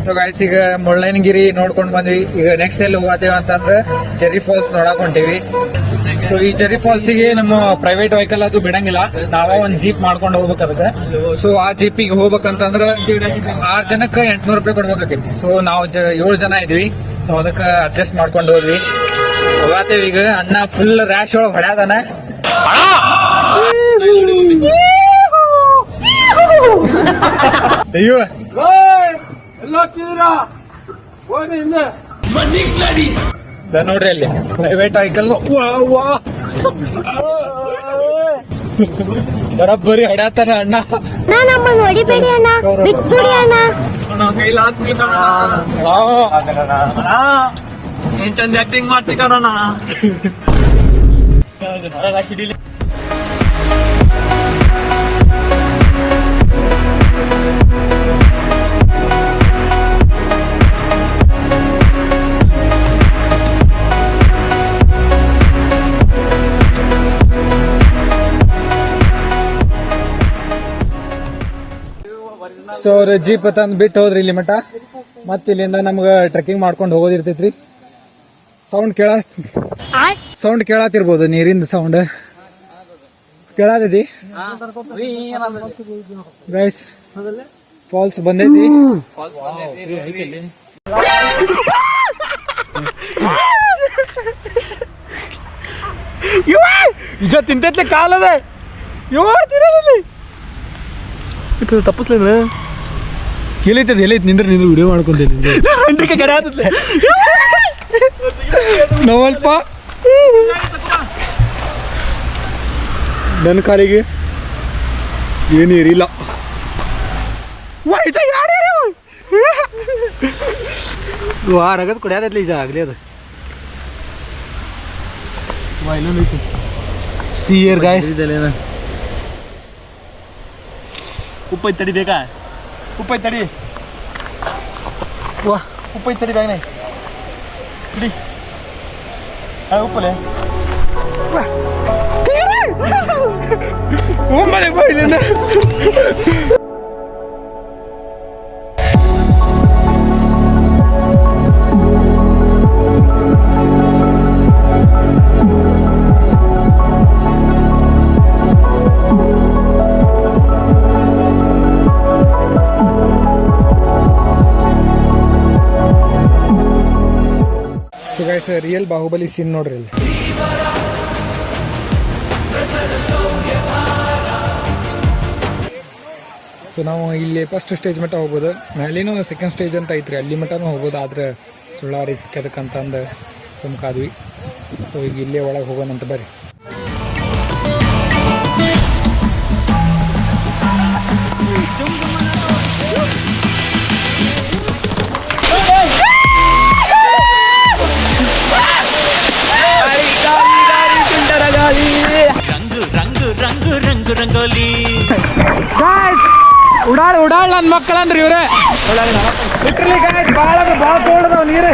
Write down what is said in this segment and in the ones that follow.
So guys ಈಗ ಮುಳ್ಳಯ್ಯನಗಿರಿ ನೋಡ್ಕೊಂಡ್ ಬಂದ್ವಿ. ಈಗ ನೆಕ್ಸ್ಟ್ ಎಲ್ಲಿ ಹೋಗತ್ತೇವ ಅಂತಂದ್ರೆ ಜೆರಿ ಫಾಲ್ಸ್ ನೋಡಕ್ ಹೊಂಟೀವಿ. ಸೊ ಈ ಜೆರಿ ಫಾಲ್ಸ್ ಗೆ ನಮ್ಮ ಪ್ರೈವೇಟ್ ವೆಹಿಕಲ್ ಅದು ಬಿಡಂಗಿಲ್ಲ, ನಾವ ಒಂದ್ ಜೀಪ್ ಮಾಡ್ಕೊಂಡು ಹೋಗ್ಬೇಕಾಗುತ್ತೆ. ಸೊ ಆ ಜೀಪಿಗೆ ಹೋಗ್ಬೇಕಂತಂದ್ರ 6 ಜನಕ್ಕೆ 800 ರೂಪಾಯಿ ಕೊಡ್ಬೇಕಾಗೈತಿ. ಸೊ ನಾವು 7 ಜನ ಇದ್ವಿ. ಸೊ ಅದಕ್ಕೆ ಅಡ್ಜಸ್ಟ್ ಮಾಡ್ಕೊಂಡು ಹೋದ್ವಿ. ಹೋಗತ್ತೇವಿ ಈಗ. ಅಣ್ಣ ಫುಲ್ ರ್ಯಾಶ್ ಒಳಗ್ ಹೊಡ್ಯಾದಾನ. ಅಯ್ಯೋ ನೋಡ್ರಿ ಅಲ್ಲಿ ಪ್ರೈವೇಟ್ ವೆಹಿಕಲ್ ಬರಬ್ಬರಿ ಹೊಡ್ಯಾತಾನ ಅಣ್ಣ. ಹೊಡಿಬೇಡಿ ಅಣ್ಣ, ಬಿಟ್ಬಿಡಿ ಅಣ್ಣ. ಏನ್ ಚಂದ ಆಕ್ಟಿಂಗ್ ಮಾಡ್ತಿ ಕಣ. ಸೊ ಅವ್ರ ಜೀಪ್ ತಂದ್ ಬಿಟ್ಟು ಹೋದ್ರಿ ಇಲ್ಲಿ ಮಠ. ಮತ್ ಇಲ್ಲಿಂದ ನಮ್ಗ ಟ್ರೆಕ್ಕಿಂಗ್ ಮಾಡ್ಕೊಂಡು ಹೋಗೋದಿರ್ತೈತ್ರಿ. ಸೌಂಡ್ ಕೇಳತ್ತಿರ್ಬೋದು, ನೀರಿಂದ ಸೌಂಡ್ ಕೇಳತೈತಿ ಗೈಸ್. ಫಾಲ್ಸ್ ಬಂದೈತಿ. ಈಗ ತಿಂತೈತ್ಲೆ ಕಾಲದ ತಪ್ಪಿಸ್ಲೇನ ಎಲ್ಲೈತದ ಎಲ್ಲೈತಿ ನಿಂದ್ರೆ ವಿಡಿಯೋ ಮಾಡ್ಕೊಂತೈತಿ. ಕಡೆ ಆತತ್ಲೆ ನವಲ್ಪ ನನ್ನ ಕಾಲಿಗೆ ಏನು ಇರಿಲ್ಲ. ರಗದ್ ಕುಡಿಯೋದೈತ್ಲಿ ಈಗ ಆಗ್ಲಿ ಅದು. ಸಿಯರ್ ಗಾಯ್ಸ್. ಉಪ್ಪೈ ತಡಿ ಬೇಕಾ? ಉಪ್ಪೈ ತಡಿ. ವಾ ಉಪ್ಪೈ ತಡಿ ಬ್ಯಾಗ್ನೆ ತಡಿ. ಉಪ್ಪಲೆ ಒಮ್ಮೆ ಬೈಲಿಂದ ರಿಯಲ್ ಬಾಹುಬಲಿ ಸೀನ್ ನೋಡ್ರಿ ಇಲ್ಲಿ. ಸೊ ನಾವು ಇಲ್ಲಿ ಫಸ್ಟ್ ಸ್ಟೇಜ್ ಮಟ್ಟ ಹೋಗ್ಬೋದು. ಮೇಲಿನೂ ಸೆಕೆಂಡ್ ಸ್ಟೇಜ್ ಅಂತ ಐತ್ರಿ, ಅಲ್ಲಿ ಮಟ್ಟನೂ ಹೋಗ್ಬೋದು. ಆದ್ರೆ ಸುಳ್ಳ ರಿಸ್ಕ್ ಅದಕ್ಕಂತಂದು ಸುಮ್ಕಾದ್ವಿ. ಸೊ ಈಗ ಇಲ್ಲೇ ಒಳಗೆ ಹೋಗೋಣಂತ ಬರ್ರಿ. ಉಡಾಳ್ ನನ್ನ ಮಕ್ಕಳನ್ರಿ ಇವ್ರೆ. ಲಿಟ್ರಲಿ ಗಾಯ್ಸ್ ಭಾಳ ತೋಡದವ್ ನೀರು.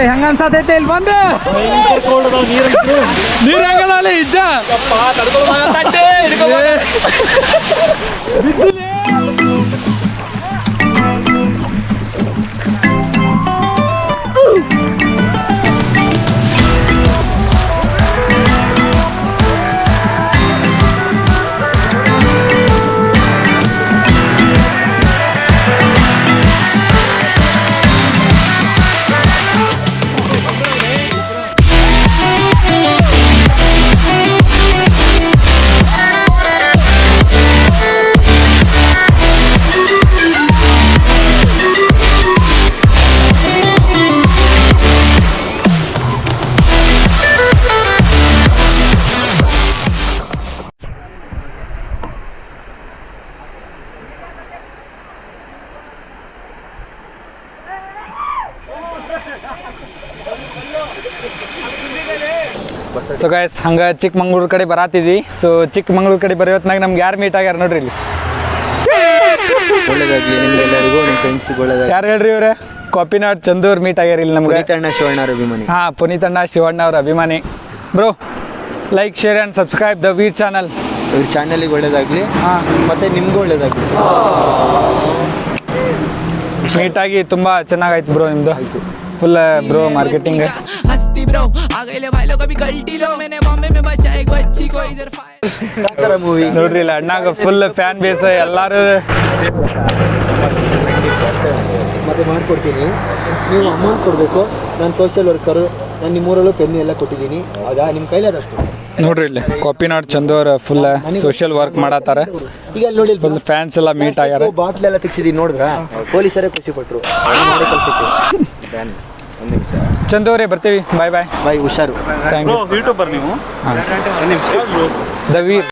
ಹೆಂಗ ಅನ್ಸತೈತೆ ಇಲ್ಲಿ ಬಂದು ನೀರ್ ಹೆಂಗದ ಇಜ್ಜ ಸೊ ಗೈಸ್ ಹಂಗೆ ಚಿಕ್ಕಮಂಗ್ಳೂರು ಕಡೆ ಬರತ್ತಿದ್ವಿ. ಸೊ ಚಿಕ್ಕಮಂಗ್ಳೂರು ಕಡೆ ಬರೋತ್ನಾಗ ನಮ್ಗೆ ಯಾರು ಮೀಟ್ ಆಗ್ಯಾರ ನೋಡ್ರಿ ಇಲ್ಲಿ. ಒಳ್ಳೇದಾಗ್ಲಿ ನಿಮ್ಗೆಲ್ಲರಿಗೂ, ನಿಮ್ಮ ಫ್ರೆಂಡ್ಸಿಗೆ ಒಳ್ಳೇದಾಗ್ಲಿ. ಯಾರು ಹೇಳ್ರಿ ಇವ್ರೆ? ಕಾಪಿನಾಡ್ ಚಂದೂರ್ ಮೀಟ್ ಆಗ್ಯಾರ ಇಲ್ಲಿ ನಮ್ಗೆ. ಪುನೀತಣ್ಣ ಶಿವಣ್ಣ ಅವ್ರ ಅಭಿಮಾನಿ. ಹಾಂ, ಪುನೀತಣ್ಣ ಶಿವಣ್ಣ ಅವ್ರ ಅಭಿಮಾನಿ bro. Like share and subscribe the Veer channel. ಇವ್ರ ಚಾನಲಿಗೆ ಒಳ್ಳೇದಾಗಲಿ ಹಾಂ, ಮತ್ತು ನಿಮಗೂ ಒಳ್ಳೇದಾಗಲಿ. ನೀಟಾಗಿ ತುಂಬ ಚೆನ್ನಾಗಾಯ್ತು ಬ್ರೋ ನಿಮ್ಮದು. फुल ब्रो मार्केटिंग है. हस्ती ब्रो आ गए ले भाई लोग अभी गलती लो मैंने बॉम्बे में बचा एक बच्ची को इधर फायर ಮೂವಿ ನೋಡ್ರಿ ಇಲ್ಲ ಅಣ್ಣಾಗ ಫುಲ್ ಫ್ಯಾನ್ ಬೇಸ್ ಎಲ್ಲಾರು. ಮತ್ತೆ ಮಾಡ್ಕೊಡ್ತೀನಿ, ನೀವು ಅಮೌಂಟ್ ಕೊಡಬೇಕು. ನಾನು ಸೋಷಿಯಲ್ ವರ್ಕರು, ನಾನು ನಿಮ್ಮೂರಲ್ಲೂ ಪೆನ್ನು ಎಲ್ಲ ಕೊಟ್ಟಿದ್ದೀನಿ. ಹೌದಾ? ನಿಮ್ಮ ಕೈಲಿ ಅದಷ್ಟು. ನೋಡ್ರಿ ಇಲ್ಲಿ ಕಾಪಿನಾಡ್ ಚಂದು ಅವ್ರ ಫುಲ್ ಸೋಷಿಯಲ್ ವರ್ಕ್ ಮಾಡತ್ತಾರ. ಈಗ ಅಲ್ಲಿ ನೋಡಿ ಫುಲ್ ಫ್ಯಾನ್ಸ್ ಎಲ್ಲ ಮೀಟ್ ಆಗ್ಯಾರ. ಬಾಟ್ಲ್ ಎಲ್ಲ ತೆಗ್ಸಿದೀನಿ ನೋಡಿದ್ರ, ಪೊಲೀಸರೇ ಖುಷಿ ಪಟ್ರು. ಮಾಡಿ ಕಳ್ಸಕ್ಕೆ ಒಂದು ನಿಮಿಷ. ಚಂದು ಅವರೇ ಬರ್ತೀವಿ. ಬಾಯ್ ಬಾಯ್. ಬಾಯ್, ಹುಷಾರು. Thank you. ಯೂಟ್ಯೂಬರ್ ನೀವು ದ ವೀರ್.